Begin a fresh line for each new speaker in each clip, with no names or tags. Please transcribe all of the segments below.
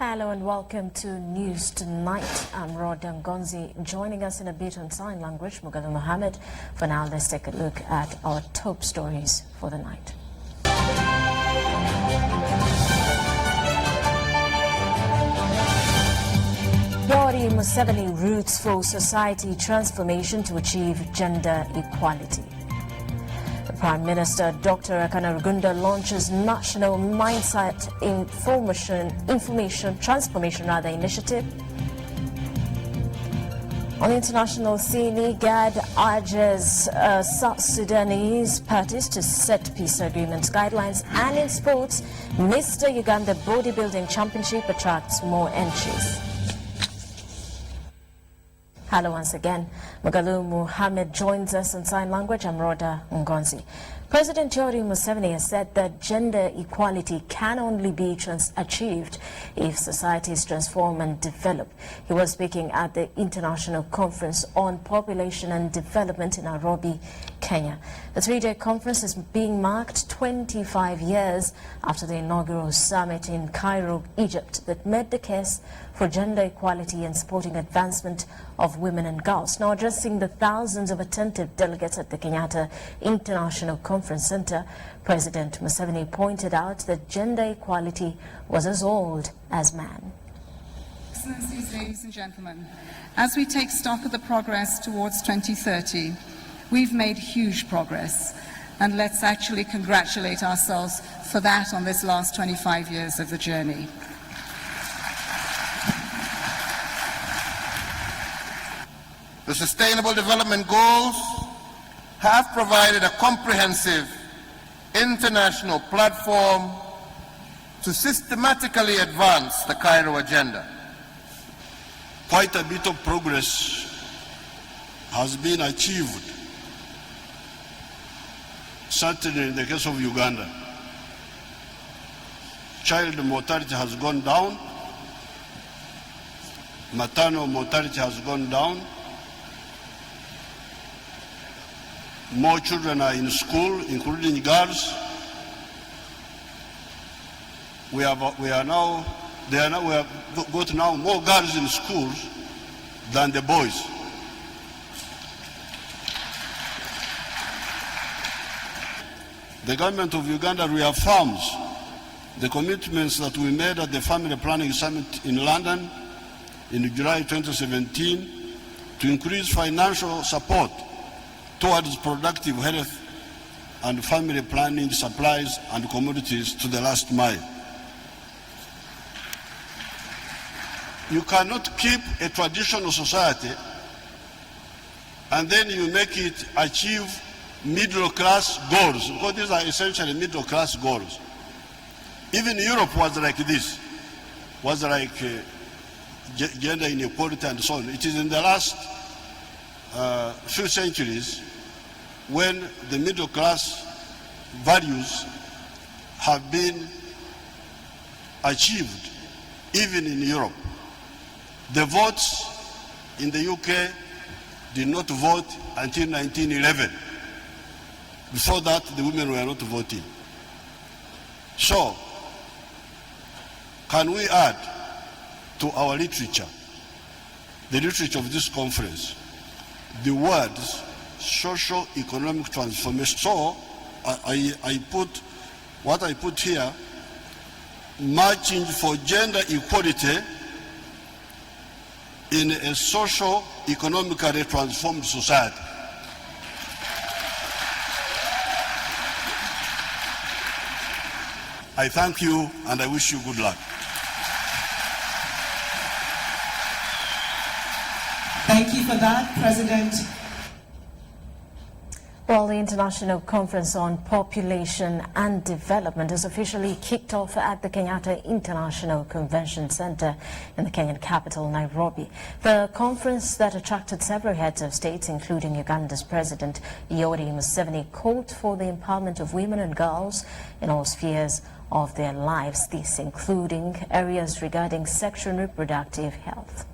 Hello and welcome to News Tonight. I'm Rhoda Ngonzi. Joining us in a bit on sign language, Mugalu Mohammed. For now, let's take a look at our top stories for the night. Yoweri Museveni roots for society transformation to achieve gender equality. The Prime Minister, Dr. Uganda, launches National Mindset Information Transformation Initiative. On the international scene, IGAD urges South Sudanese parties to set peace agreements guidelines. And in sports, Mr. Uganda Bodybuilding Championship attracts more entries. Hello once again. Mugalu Mohammed joins us in sign language. I'm Rhoda Ngonzi. President Yoweri Museveni has said that gender equality can only be achieved if societies transform and develop. He was speaking at the International Conference on Population and Development in Nairobi, Kenya. The three-day conference is being marked 25 years after the inaugural summit in Cairo, Egypt, that made the case for gender equality and supporting advancement of women and girls. Now addressing the thousands of attentive delegates at the Kenyatta International Conference Center, President Museveni pointed out that gender equality was as old as man.
Excellencies, ladies and gentlemen, as we take stock of the progress towards 2030, we've made huge progress, and let's actually congratulate ourselves for that on this last 25 years of the journey.
The Sustainable Development Goals have provided a comprehensive international platform to systematically advance the Cairo agenda.
Quite a bit of progress has been achieved, certainly in the case of Uganda. Child mortality has gone down, maternal mortality has gone down, more children are in school, including girls. We have got now more girls in schools than the boys. The government of Uganda reaffirms the commitments that we made at the Family Planning Summit in London in July 2017 to increase financial support towards productive health and family planning supplies and commodities to the last mile. You cannot keep a traditional society and then you make it achieve middle-class goals, because these are essentially middle-class goals. Even Europe was like this, was like gender inequality and so on. It is in the last few centuries when the middle class values have been achieved, even in Europe. The votes in the UK did not vote until 1911. Before that, the women were not voting. So, can we add to our literature, the literature of this conference, the words socio-economic transformation? So I put what I put here, marching for gender equality in a socio-economically transformed society. I thank you and I wish you good luck.
Thank you for that, President.
Well, the International Conference on Population and Development has officially kicked off at the Kenyatta International Convention Center in the Kenyan capital, Nairobi. The conference that attracted several heads of states, including Uganda's President Yoweri Museveni, called for the empowerment of women and girls in all spheres of their lives, this including areas regarding sexual and reproductive health.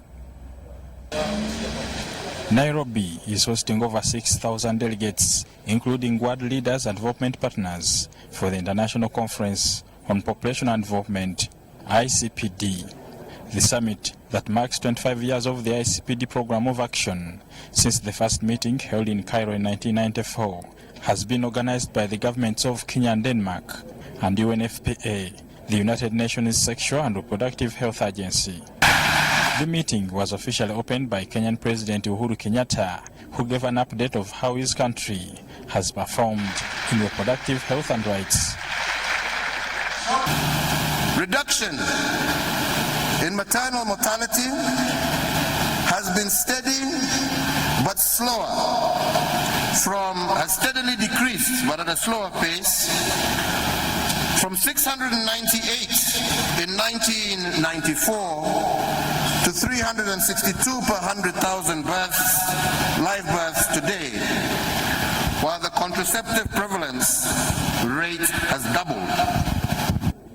Nairobi is hosting over 6,000 delegates, including world leaders and development partners, for the International Conference on Population and Development, ICPD. The summit that marks 25 years of the ICPD program of action since the first meeting held in Cairo in 1994 has been organized by the governments of Kenya and Denmark and UNFPA, the United Nations Sexual and Reproductive Health Agency. The meeting was officially opened by Kenyan President Uhuru Kenyatta, who gave an update of how his country has performed in reproductive health and rights.
Reduction in maternal mortality has been steady but slower, has steadily decreased but at a slower pace, from 698 in 1994 to 362 per 100,000 births, live births today, while the contraceptive prevalence rate has doubled.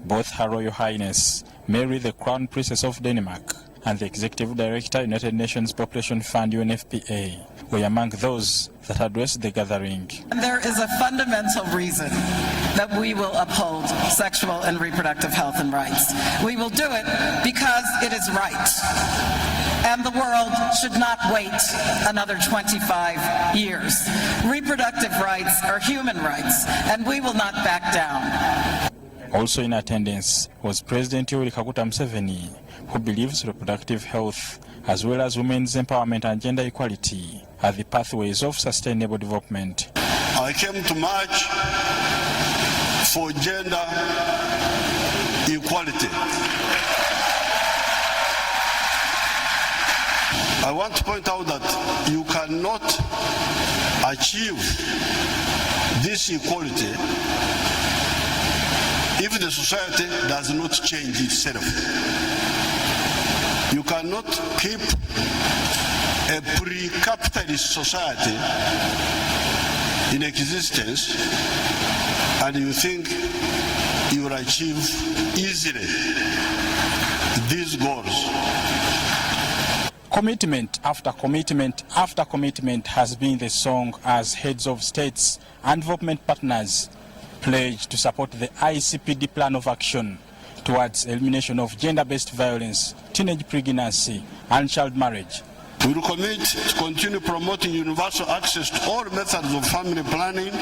Both Her Royal Highness Mary the Crown Princess of Denmark and the Executive Director, United Nations Population Fund, UNFPA, were among those that addressed the gathering.
And there is a fundamental reason that we will uphold sexual and reproductive health and rights. We will do it because it is right. And the world should not wait another 25 years. Reproductive rights are human rights, and we will not back down.
Also in attendance was President Yoweri Kaguta Museveni, who believes reproductive health as well as women's empowerment and gender equality are the pathways of sustainable development.
I came to march for gender equality. I want to point out that you cannot achieve this equality if the society does not change itself. You cannot keep a pre-capitalist society in existence and you think you will achieve easily these goals.
Commitment after commitment after commitment has been the song as heads of states and development partners pledge to support the ICPD plan of action towards elimination of gender-based violence, teenage pregnancy, and child marriage.
We will commit to continue promoting universal access to all methods of family planning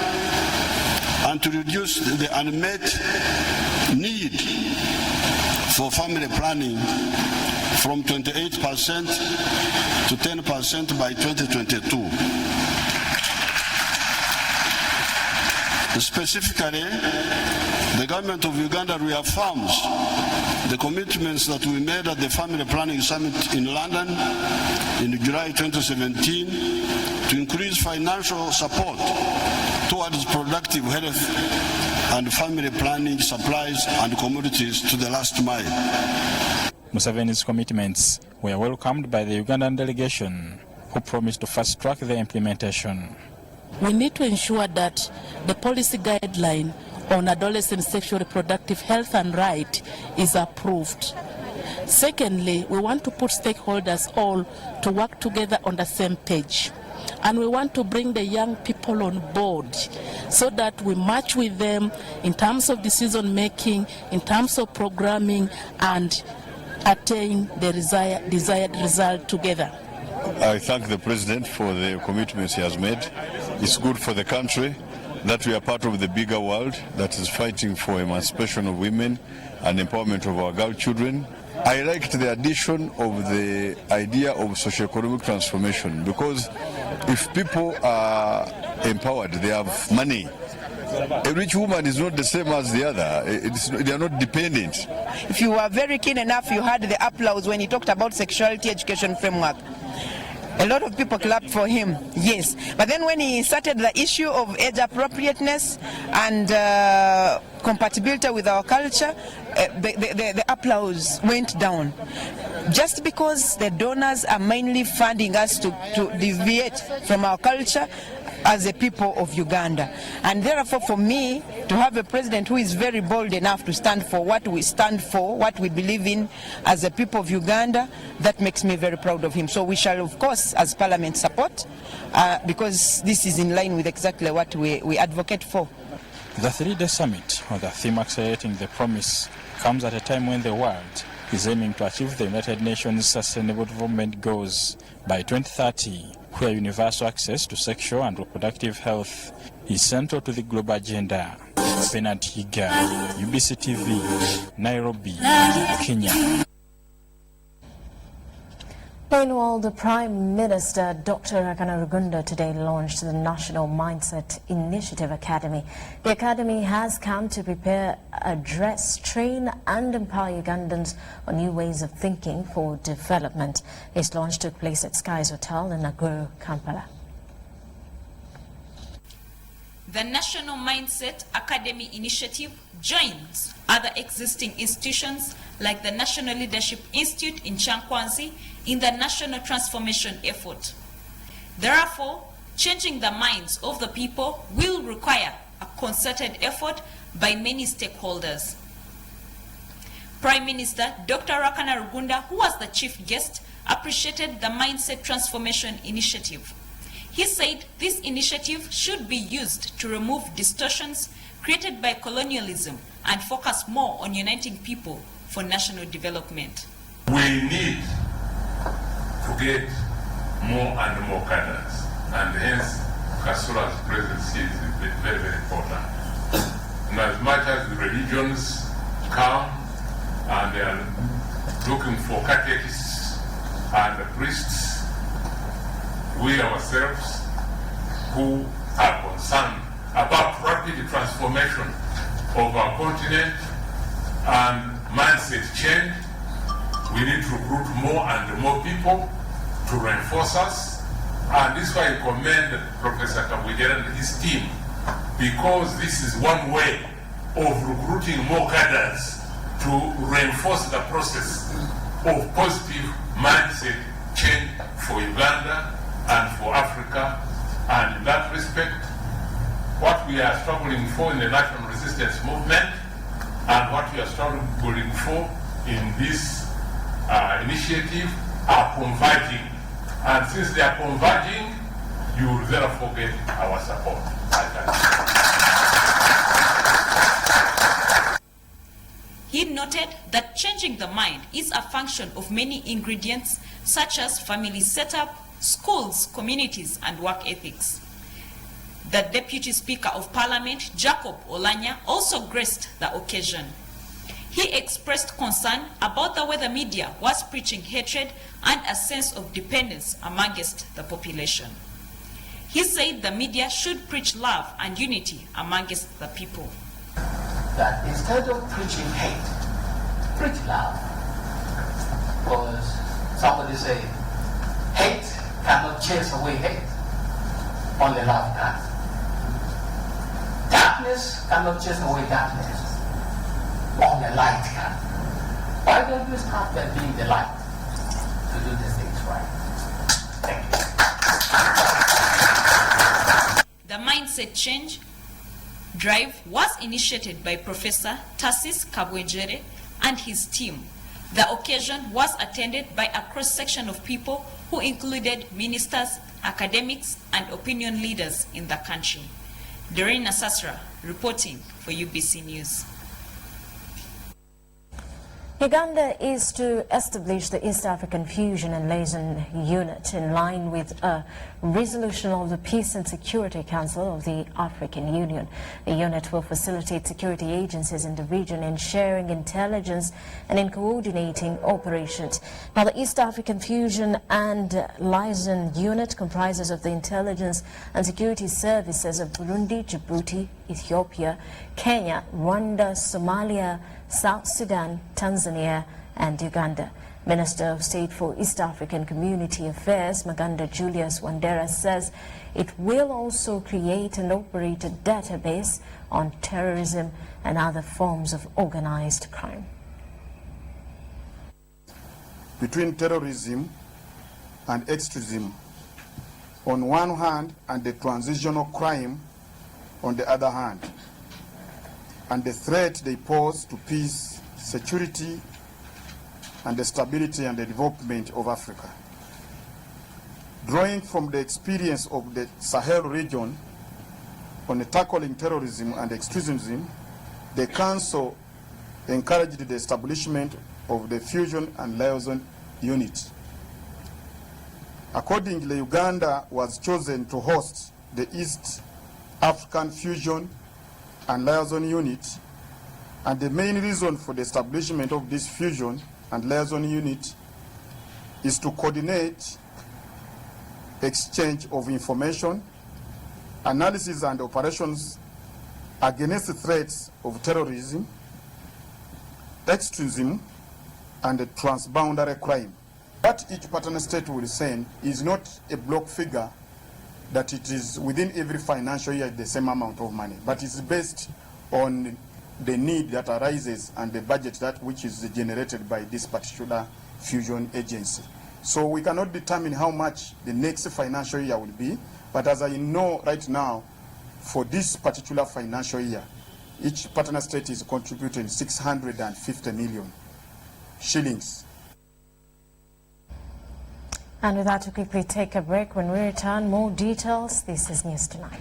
and to reduce the unmet need for family planning from 28% to 10% by 2022. Specifically, the government of Uganda reaffirms the commitments that we made at the Family Planning Summit in London in July 2017 to increase financial support towards productive health and family planning supplies and commodities to the last mile.
Museveni's commitments were welcomed by the Ugandan delegation, who promised to fast-track their implementation.
We need to ensure that the policy guideline on adolescent sexual reproductive health and right is approved. Secondly, we want to put stakeholders all to work together on the same page. And we want to bring the young people on board so that we match with them in terms of decision making, in terms of programming, and attain the desired result together.
I thank the President for the commitments he has made. It's good for the country that we are part of the bigger world that is fighting for emancipation of women and empowerment of our girl children. I liked the addition of the idea of socio-economic transformation, because if people are empowered, they have money. A rich woman is not the same as the other. They are not dependent.
If you were very keen enough, you had the applause when he talked about sexuality education framework. A lot of people clapped for him, yes. But then when he started the issue of age appropriateness and compatibility with our culture, the applause went down. Just because the donors are mainly funding us to deviate from our culture as a people of Uganda. And therefore, for me, to have a president who is very bold enough to stand for what we stand for, what we believe in as a people of Uganda, that makes me very proud of him. So we shall, of course, as Parliament, support, because this is in line with exactly what we advocate for.
The three-day summit, or the theme accelerating the promise, comes at a time when the world is aiming to achieve the United Nations Sustainable Development Goals by 2030, where universal access to sexual and reproductive health is central to the global agenda. Bernard Higa, UBC TV, Nairobi, Kenya.
Meanwhile, the Prime Minister, Dr. Uganda, today launched the National Mindset Initiative Academy. The academy has come to prepare, address, train and empower Ugandans on new ways of thinking for development. Its launch took place at Skies Hotel in Naguru, Kampala.
The National Mindset Academy initiative joins other existing institutions like the National Leadership Institute in Chankwanzi in the national transformation effort. Therefore, changing the minds of the people will require a concerted effort by many stakeholders. Prime Minister Dr. Rugunda, who was the chief guest, appreciated the Mindset Transformation Initiative. He said this initiative should be used to remove distortions created by colonialism and focus more on uniting people for national development.
We need to get more and more cadres, and hence Kasura's presence is very, very important. And as much as the religions come and they are looking for catechists and priests, we ourselves who are concerned about rapid transformation of our continent and mindset change, we need to recruit more and more people to reinforce us. And this is why I commend Professor Kabwigera and his team, because this is one way of recruiting more cadres to reinforce the process of positive mindset change for Uganda and for Africa. And in that respect, what we are struggling for in the national resistance movement and what we are struggling for in this initiative are converging. And since they are converging, you will therefore get our support.
He noted that changing the mind is a function of many ingredients such as family setup, schools, communities, and work ethics. The Deputy Speaker of Parliament, Jacob Olanya, also graced the occasion. He expressed concern about the way the media was preaching hatred and a sense of dependence amongst the population. He said the media should preach love and unity amongst the people.
That instead of preaching hate, preach love. Because somebody say, hate cannot chase away hate, only love can. Darkness cannot chase away darkness, only light can. Why don't we start by being the light to do these things right? Thank you.
The mindset change drive was initiated by Professor Tassis Kabwejere and his team. The occasion was attended by a cross-section of people who included ministers, academics, and opinion leaders in the country. Doreen Nasasra, reporting for UBC News.
Uganda is to establish the East African Fusion and Liaison Unit in line with a resolution of the Peace and Security Council of the African Union. The unit will facilitate security agencies in the region in sharing intelligence and in coordinating operations. Now, the East African Fusion and Liaison Unit comprises of the intelligence and security services of Burundi, Djibouti, Ethiopia, Kenya, Rwanda, Somalia, South Sudan, Tanzania and Uganda. Minister of State for East African Community Affairs, Maganda Julius Wandera, says it will also create and operate a database on terrorism and other forms of organized crime.
Between terrorism and extremism on one hand and the transitional crime on the other hand, and the threat they pose to peace, security, and the stability and the development of Africa. Drawing from the experience of the Sahel region on tackling terrorism and extremism, the Council encouraged the establishment of the fusion and liaison unit. Accordingly, Uganda was chosen to host the East African Fusion and Liaison Unit, and the main reason for the establishment of this Fusion and Liaison Unit is to coordinate exchange of information, analysis and operations against the threats of terrorism, extremism, and transboundary crime. What each partner state will send is not a block figure that it is within every financial year the same amount of money, but it's based on the need that arises and the budget that which is generated by this particular fusion agency. So we cannot determine how much the next financial year will be, but as I know right now, for this particular financial year, each partner state is contributing 650 million shillings.
And with that, to quickly take a break. When we return, more details. This is News Tonight.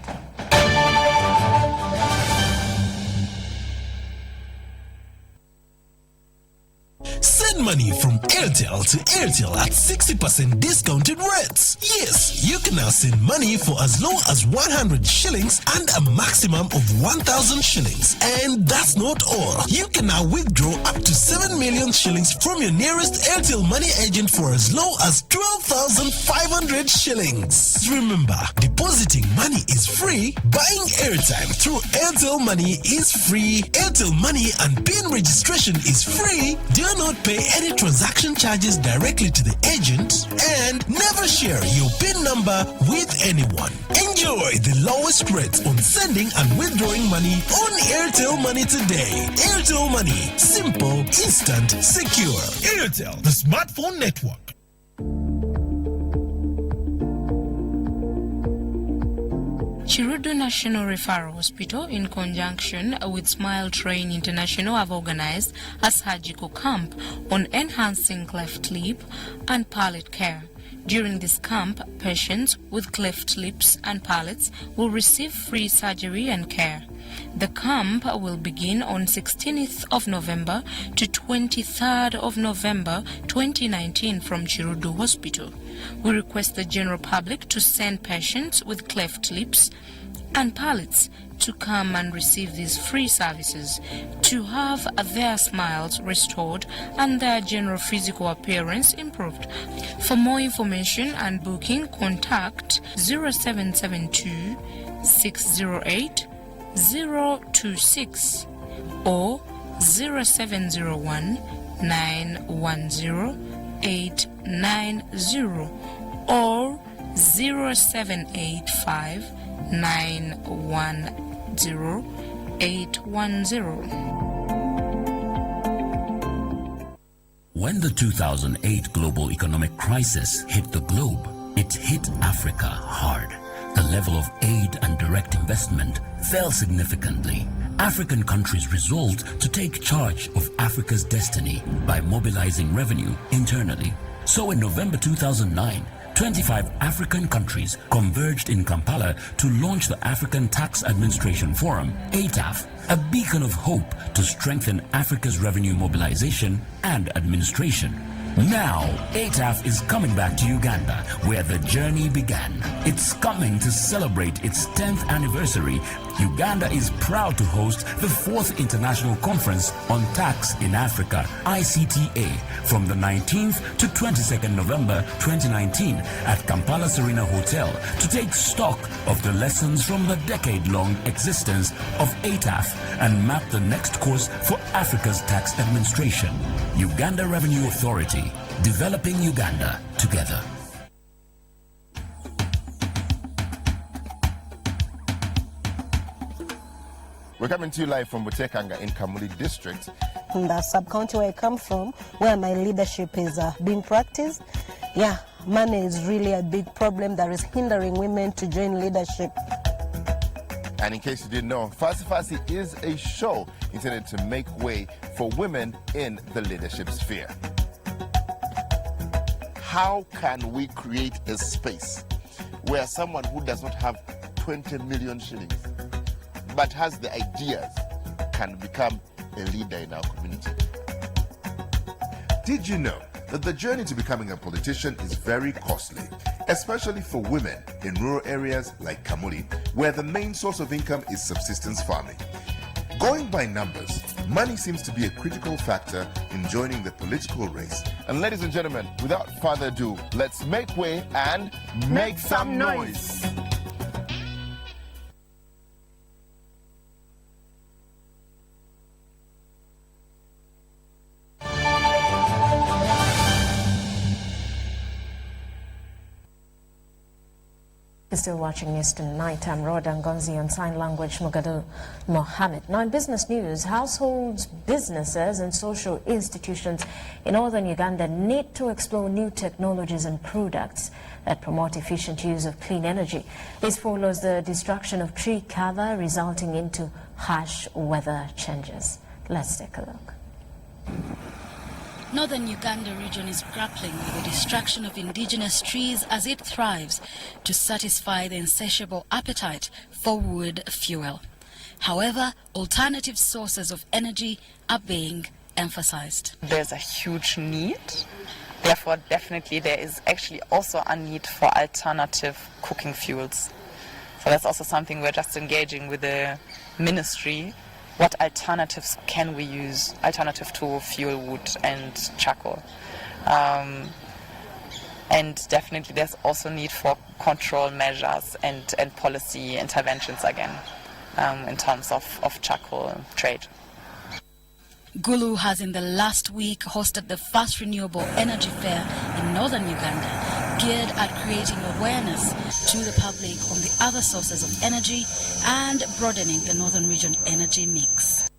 Send money from Airtel to Airtel at 60% discounted rates. Yes, you can now send money for as low as 100 shillings and a maximum of 1,000 shillings. And that's not all. You can now withdraw up to 7 million shillings from your nearest Airtel money agent for as low as 12,500 shillings. Remember, depositing money is free. Buying airtime through Airtel Money is free. Airtel Money and PIN registration is free. Do not pay any transaction charges directly to the agent, and never share your PIN number with anyone. Enjoy the lowest rates on sending and withdrawing money on Airtel Money today. Airtel Money. Simple, instant, secure. Airtel, the smartphone network.
Chirudu National Referral Hospital, in conjunction with Smile Train International, have organized a surgical camp on enhancing cleft lip and palate care. During this camp, patients with cleft lips and palates will receive free surgery and care. The camp will begin on 16th of November to 23rd of November 2019 from Chirudu Hospital. We request the general public to send patients with cleft lips and palates to come and receive these free services to have their smiles restored and their general physical appearance improved. For more information and booking, contact 0772 608 026 or 0701 910 890 or 0785 910 810.
When the 2008 global economic crisis hit the globe, it hit Africa hard. The level of aid and direct investment fell significantly. African countries resolved to take charge of Africa's destiny by mobilizing revenue internally. So in November 2009, 25 African countries converged in Kampala to launch the African Tax Administration Forum, ATAF, a beacon of hope to strengthen Africa's revenue mobilization and administration. Now, ATAF is coming back to Uganda, where the journey began. It's coming to celebrate its 10th anniversary. Uganda is proud to host the 4th International Conference on Tax in Africa, ICTA, from the 19th to 22nd November 2019 at Kampala Serena Hotel to take stock of the lessons from the decade-long existence of ATAF and map the next course for Africa's tax administration. Uganda Revenue Authority, developing Uganda together.
We're coming to you live from Butekanga in Kamuli District.
In the sub-county where I come from, where my leadership is being practiced, money is really a big problem that is hindering women to join leadership.
And in case you didn't know, Fasi Fasi is a show intended to make way for women in the leadership sphere. How can we create a space where someone who does not have 20 million shillings but has the ideas can become a leader in our community? Did you know that the journey to becoming a politician is very costly, especially for women in rural areas like Kamuli, where the main source of income is subsistence farming? Going by numbers, money seems to be a critical factor in joining the political race. And ladies and gentlemen, without further ado, let's make way and make some noise.
You're still watching News Tonight. I'm Rhoda Ngonzi, on sign language Mugalu Mohammed. Now in business news, households, businesses and social institutions in northern Uganda need to explore new technologies and products that promote efficient use of clean energy. This follows the destruction of tree cover resulting into harsh weather changes. Let's take a look.
Northern Uganda region is grappling with the destruction of indigenous trees as it thrives to satisfy the insatiable appetite for wood fuel. However, alternative sources of energy are being emphasized.
There's a huge need. Therefore, definitely there is actually also a need for alternative cooking fuels. So that's also something we're just engaging with the ministry. What alternatives can we use, alternative to fuel wood and charcoal? And definitely there's also need for control measures and policy interventions again in terms of charcoal trade.
Gulu has in the last week hosted the first renewable energy fair in northern Uganda, geared at creating awareness to the public on the other sources of energy and broadening the northern region energy mix.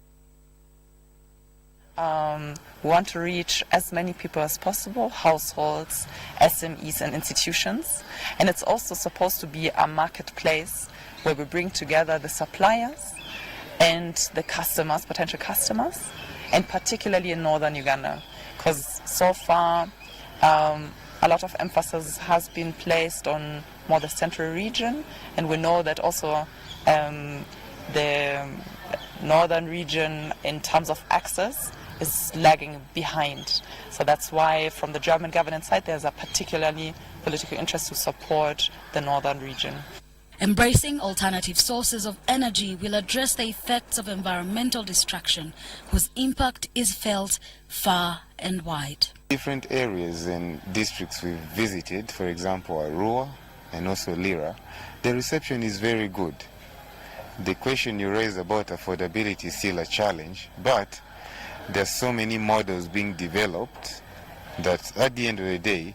We want to reach as many people as possible, households, SMEs and institutions. And it's also supposed to be a marketplace where we bring together the suppliers and the customers, potential customers, and particularly in northern Uganda, because so far a lot of emphasis has been placed on more the central region, and we know that also the northern region in terms of access is lagging behind. So that's why from the German government side there's a particularly political interest to support the northern region.
Embracing alternative sources of energy will address the effects of environmental destruction, whose impact is felt far and wide.
Different areas and districts we've visited, for example, Arua and also Lira, the reception is very good. The question you raise about affordability is still a challenge, but there's so many models being developed that at the end of the day,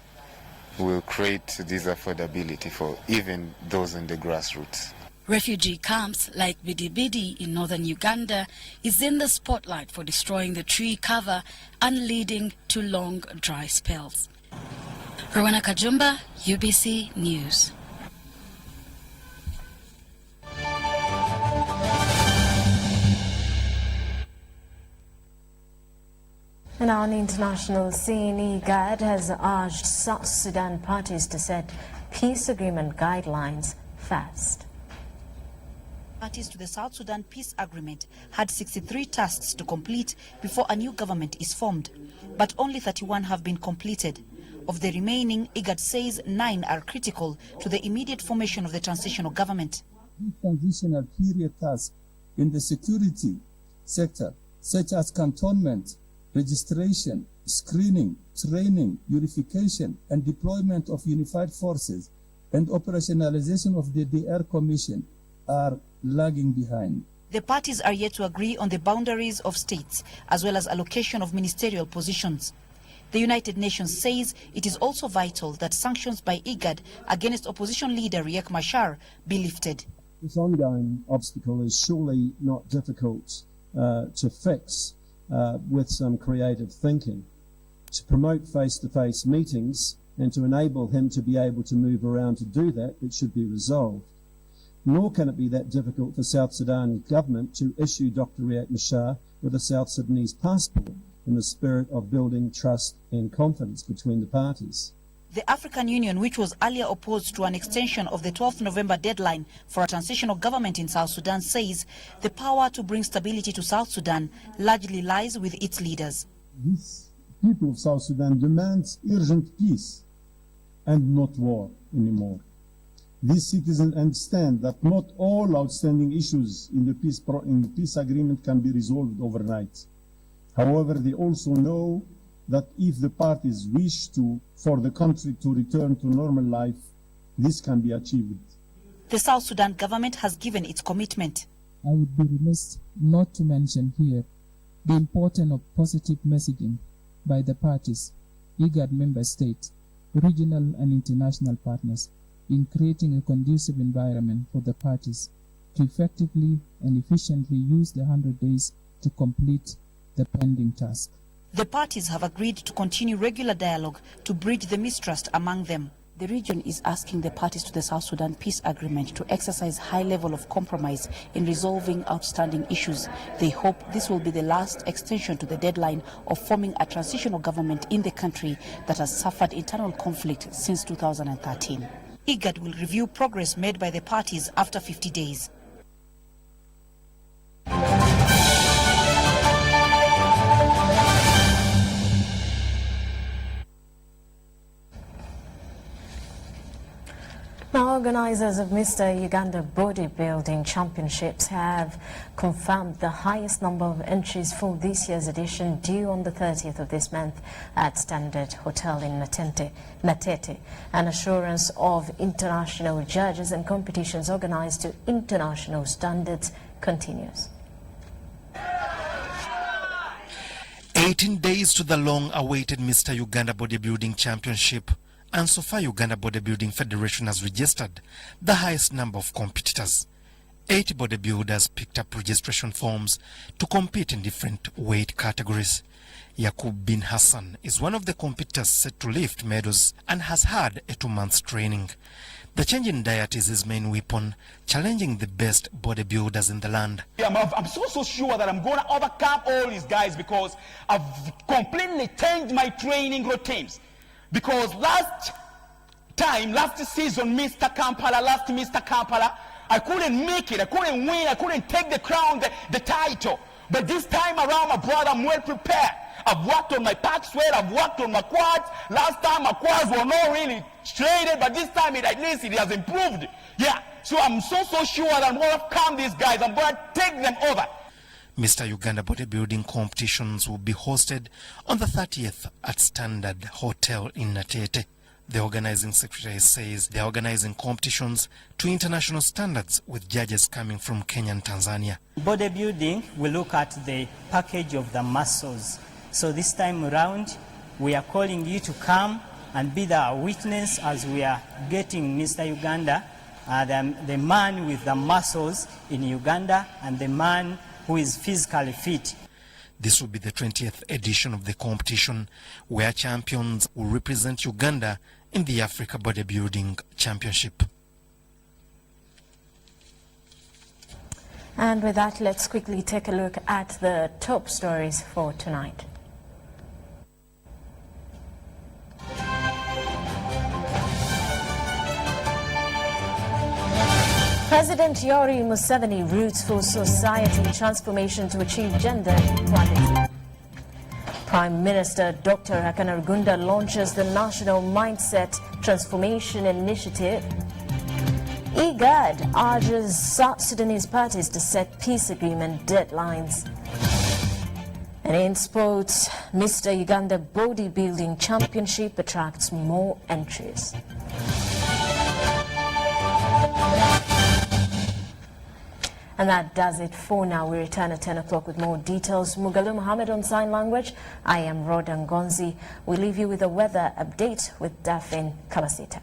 will create this affordability for even those in the grassroots.
Refugee camps like Bidibidi in northern Uganda is in the spotlight for destroying the tree cover and leading to long dry spells. Rowena Kajumba, UBC News.
And on international scene, IGAD has urged South Sudan parties to set peace agreement guidelines fast.
Parties to the South Sudan peace agreement had 63 tasks to complete before a new government is formed, but only 31 have been completed. Of the remaining, IGAD says 9 are critical to the immediate formation of the transitional government.
Transitional period tasks in the security sector, such as cantonment, registration, screening, training, unification and deployment of unified forces and operationalization of the DR Commission are lagging behind.
The parties are yet to agree on the boundaries of states as well as allocation of ministerial positions. The United Nations says it is also vital that sanctions by IGAD against opposition leader Riek Machar be lifted.
This ongoing obstacle is surely not difficult to fix with some creative thinking. To promote face-to-face meetings and to enable him to be able to move around to do that, it should be resolved. Nor can it be that difficult for South Sudan government to issue Dr. Riek Machar with a South Sudanese passport in the spirit of building trust and confidence between the parties.
The African Union, which was earlier opposed to an extension of the 12th November deadline for a transitional government in South Sudan, says the power to bring stability to South Sudan largely lies with its leaders.
This people of South Sudan demands urgent peace and not war anymore. These citizens understand that not all outstanding issues in the peace agreement can be resolved overnight. However, they also know that if the parties wish for the country to return to normal life, this can be achieved.
The South Sudan government has given its commitment.
I would be remiss not to mention here the importance of positive messaging by the parties, IGAD member states, regional and international partners in creating a conducive environment for the parties to effectively and efficiently use the 100 days to complete the pending task.
The parties have agreed to continue regular dialogue to bridge the mistrust among them. The region is asking the parties to the South Sudan peace agreement to exercise high level of compromise in resolving outstanding issues. They hope this will be the last extension to the deadline of forming a transitional government in the country that has suffered internal conflict since 2013. IGAD will review progress made by the parties after 50 days.
Now, organizers of Mr. Uganda Bodybuilding Championships have confirmed the highest number of entries for this year's edition, due on the 30th of this month at Standard Hotel in Natete. An assurance of international judges and competitions organized to international standards continues.
18 days to the long-awaited Mr. Uganda Bodybuilding Championship, and so far Uganda Bodybuilding Federation has registered the highest number of competitors. 80 bodybuilders picked up registration forms to compete in different weight categories. Yakub bin Hassan is one of the competitors set to lift medals and has had a 2-month training. The change in diet is his main weapon, challenging the best bodybuilders in the land.
I'm so sure that I'm going to overcome all these guys because I've completely changed my training routines. Because last season, Mr. Kampala, I couldn't make it, I couldn't win, I couldn't take the crown, the title. But this time around, my brother, I'm well prepared. I've worked on my back sweat, I've worked on my quads. Last time my quads were not really straightened, but this time at least it has improved. Yeah, so I'm so sure that I'm going to overcome these guys, I'm going to take them over.
Mr. Uganda Bodybuilding competitions will be hosted on the 30th at Standard Hotel in Natete. The organizing secretary says they are organizing competitions to international standards with judges coming from Kenya and Tanzania.
Bodybuilding, we look at the package of the muscles. So this time around, we are calling you to come and be the witness as we are getting Mr. Uganda, the man with the muscles in Uganda and the man who is physically fit.
This will be the 20th edition of the competition, where champions will represent Uganda in the Africa Bodybuilding Championship.
And with that, let's quickly take a look at the top stories for tonight. President Yoweri Museveni roots for society transformation to achieve gender equality. Prime Minister Dr. Uganda launches the National Mindset Transformation Initiative. IGAD urges South Sudanese parties to set peace agreement deadlines. And in sports, Mr. Uganda Bodybuilding Championship attracts more entries. And that does it for now. We return at 10 o'clock with more details. Mugalu Mohammed on sign language. I am Rhoda Ngonzi. We leave you with a weather update with Daphne Kabasita.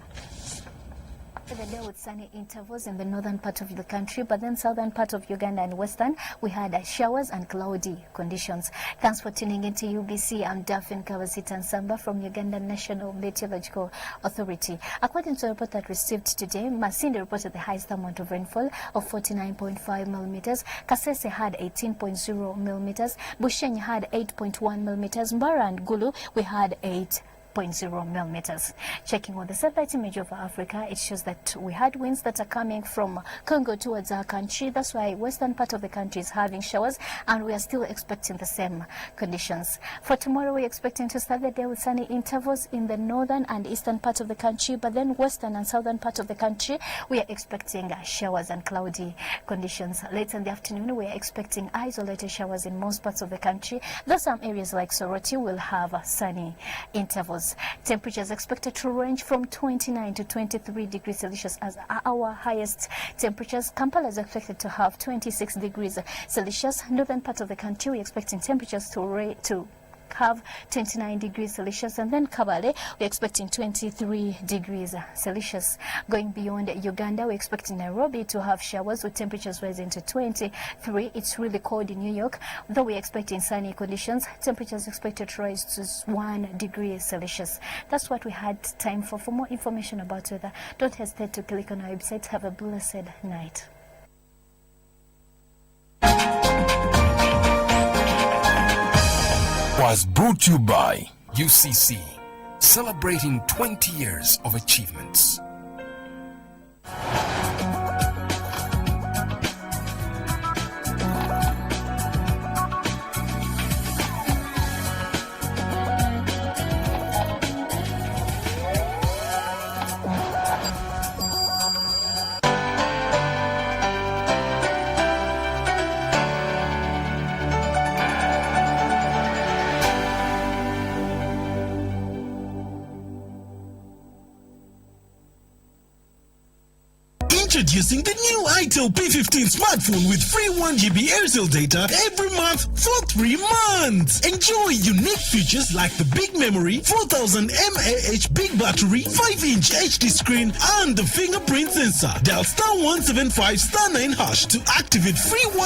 The day with sunny intervals in the northern part of the country, but then southern part of Uganda and western, we had showers and cloudy conditions. Thanks for tuning into UBC. I'm Daphne Kabasita Nsamba from Uganda National Meteorological Authority. According to a report that received today, Masindi reported the highest amount of rainfall of 49.5 millimeters. Kasese had 18.0 millimeters. Bushenyi had 8.1 millimeters. Mbara and Gulu, we had 8 0.0 millimeters. Checking on the satellite image of Africa, it shows that we had winds that are coming from Congo towards our country. That's why western part of the country is having showers, and we are still expecting the same conditions. For tomorrow, we're expecting to start the day with sunny intervals in the northern and eastern part of the country, but then western and southern part of the country, we are expecting showers and cloudy conditions. Later in the afternoon, we are expecting isolated showers in most parts of the country, though some areas like Soroti will have sunny intervals. Temperatures expected to range from 29 to 23 degrees Celsius as our highest temperatures. Kampala is expected to have 26 degrees Celsius. Northern part of the country, we're expecting temperatures to have 29 degrees Celsius, and then Kabale, we're expecting 23 degrees Celsius. Going beyond Uganda, we're expecting Nairobi to have showers with temperatures rising to 23. It's really cold in New York, though we're expecting sunny conditions. Temperatures expected to rise to 1 degree Celsius. That's what we had time for. For more information about weather, don't hesitate to click on our website. Have a blessed night.
Was brought to you by UCC, celebrating 20 years of achievements.
Introducing the new itel P15 smartphone with free 1 GB Airtel data every month for 3 months. Enjoy unique features like the big memory, 4000 mAh big battery, 5-inch HD screen, and the fingerprint sensor. Dial *175*9# to activate free 1